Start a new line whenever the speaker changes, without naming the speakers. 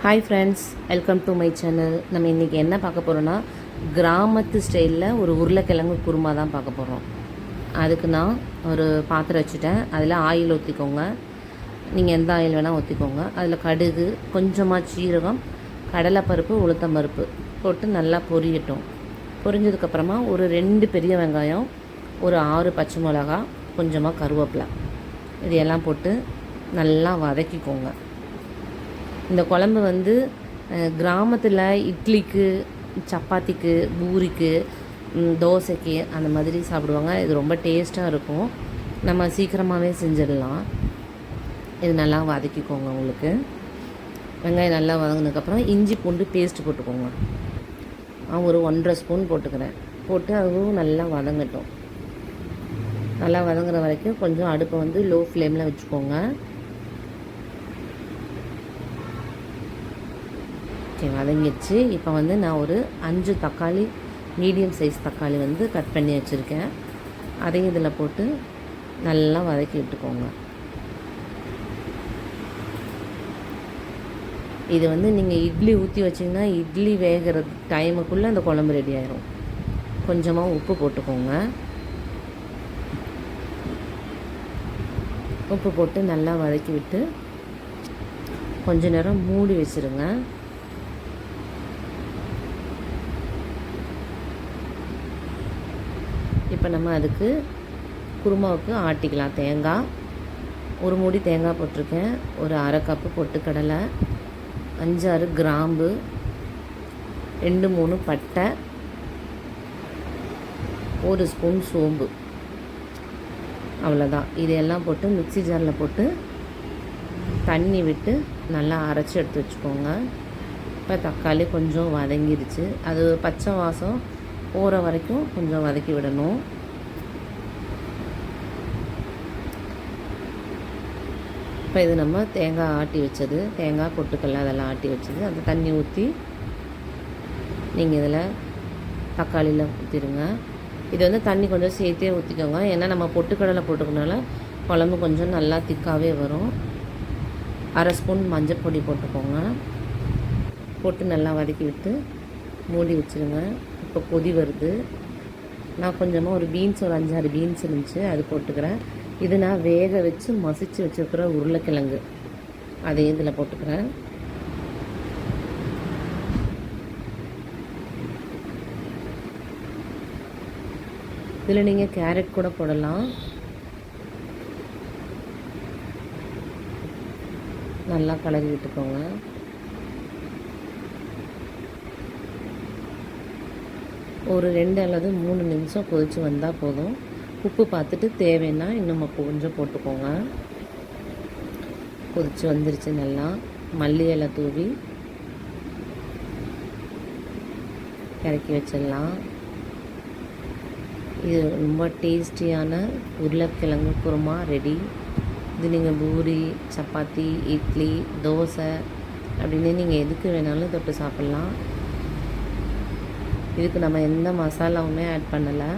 Hi friends, welcome to my channel. நம்ம இன்றைக்கி என்ன பார்க்க போகிறோன்னா, கிராமத்து ஸ்டைலில் ஒரு உருளைக்கிழங்கு குருமா தான் பார்க்க போகிறோம். அதுக்கு நான் ஒரு பாத்திரம் வச்சுட்டேன். அதில் ஆயில் ஊற்றிக்கோங்க. நீங்கள் எந்த ஆயில் வேணால் ஊற்றிக்கோங்க. அதில் கடுகு, கொஞ்சமாக சீரகம், கடலைப்பருப்பு, உளுத்தம்பருப்பு போட்டு நல்லா பொரியட்டும். பொரிஞ்சதுக்கப்புறமா ஒரு 2 பெரிய வெங்காயம், ஒரு 6 பச்சை மிளகா, கொஞ்சமாக கருவேப்பிலை, இதையெல்லாம் போட்டு நல்லா வதக்கிக்கோங்க. இந்த குழம்பு வந்து கிராமத்தில் இட்லிக்கு, சப்பாத்திக்கு, பூரிக்கு, தோசைக்கு அந்த மாதிரி சாப்பிடுவாங்க. இது ரொம்ப டேஸ்ட்டாக இருக்கும். நம்ம சீக்கிரமாகவே செஞ்சிடலாம். இது நல்லா வதக்கிக்கோங்க. உங்களுக்கு வெங்காயம் நல்லா வதங்கினதுக்கப்புறம் இஞ்சி பூண்டு பேஸ்ட்டு போட்டுக்கோங்க. நான் ஒரு 1.5 ஸ்பூன் போட்டுக்கிறேன். போட்டு அதுவும் நல்லா வதங்கட்டும். நல்லா வதங்குற வரைக்கும் கொஞ்சம் அடுப்பை வந்து லோ ஃப்ளேமில் வச்சுக்கோங்க. வதங்கிடுச்சு. இப்போ வந்து நான் ஒரு 5 தக்காளி, மீடியம் சைஸ் தக்காளி வந்து கட் பண்ணி வச்சுருக்கேன். அதையும் இதில் போட்டு நல்லா வதக்கி விட்டுக்கோங்க. இது வந்து நீங்கள் இட்லி ஊற்றி வச்சிங்கன்னா இட்லி வேகிற டைமுக்குள்ளே அந்த குழம்பு ரெடி ஆயிரும். கொஞ்சமாக உப்பு போட்டுக்கோங்க. உப்பு போட்டு நல்லா வதக்கி விட்டு கொஞ்ச நேரம் மூடி வச்சுருங்க. இப்போ நம்ம அதுக்கு குருமாவுக்கு ஆட்டிக்கலாம். தேங்காய், ஒரு மூடி தேங்காய் போட்டிருக்கேன். ஒரு 1/2 கப்பு பொட்டுக்கடலை, 5-6 கிராம்பு, 2-3 பட்டை, 1 ஸ்பூன் சோம்பு, அவ்வளோதான். இதையெல்லாம் போட்டு மிக்ஸி ஜாரில் போட்டு தண்ணி விட்டு நல்லா அரைச்சி எடுத்து வச்சுக்கோங்க. இப்போ தக்காளி கொஞ்சம் வதங்கிடுச்சு. அது பச்சை வாசம் போகிற வரைக்கும் கொஞ்சம் வதக்கி விடணும். இப்போ இது நம்ம தேங்காய் ஆட்டி வச்சது, தேங்காய் பொட்டுக்கல்ல அதெல்லாம் ஆட்டி வச்சது, அந்த தண்ணி ஊற்றி நீங்கள் இதில் தக்காளியில் ஊற்றிடுங்க. இது வந்து தண்ணி கொஞ்சம் சேர்த்தே ஊற்றிக்கோங்க. ஏன்னா நம்ம பொட்டுக்கடலை போட்டுக்கனால குழம்பு கொஞ்சம் நல்லா திக்காகவே வரும். 1/2 ஸ்பூன் மஞ்சள் பொடி போட்டுக்கோங்க. போட்டு நல்லா வதக்கி விட்டு மூடி வச்சுருங்க. இப்போ கொதி வருது. நான் கொஞ்சமாக ஒரு பீன்ஸ், ஒரு 5-6 பீன்ஸ் இருந்துச்சு, அது போட்டுக்கிறேன். இது நான் வேக வச்சு மசிச்சு வச்சுருக்கிற உருளைக்கிழங்கு, அதை இதில் போட்டுக்கிறேன். இதில் நீங்கள் கேரட் கூட போடலாம். நல்லா கலரி விட்டுக்கோங்க. ஒரு 2 அல்லது 3 நிமிஷம் கொதித்து வந்தால் போதும். உப்பு பார்த்துட்டு தேவைன்னா இன்னும் கொஞ்சம் போட்டுக்கோங்க. கொதித்து வந்துருச்சு. நல்லா மல்லி இலை தூவி இறக்கி வச்சிடலாம். இது ரொம்ப டேஸ்டியான உருளைக்கிழங்கு குருமா ரெடி. இது நீங்கள் பூரி, சப்பாத்தி, இட்லி, தோசை அப்படின்னு நீங்கள் எதுக்கு வேணாலும் தொட்டு சாப்பிட்லாம். இதுக்கு நம்ம எந்த மசாலாவுமே ஆட் பண்ணலை.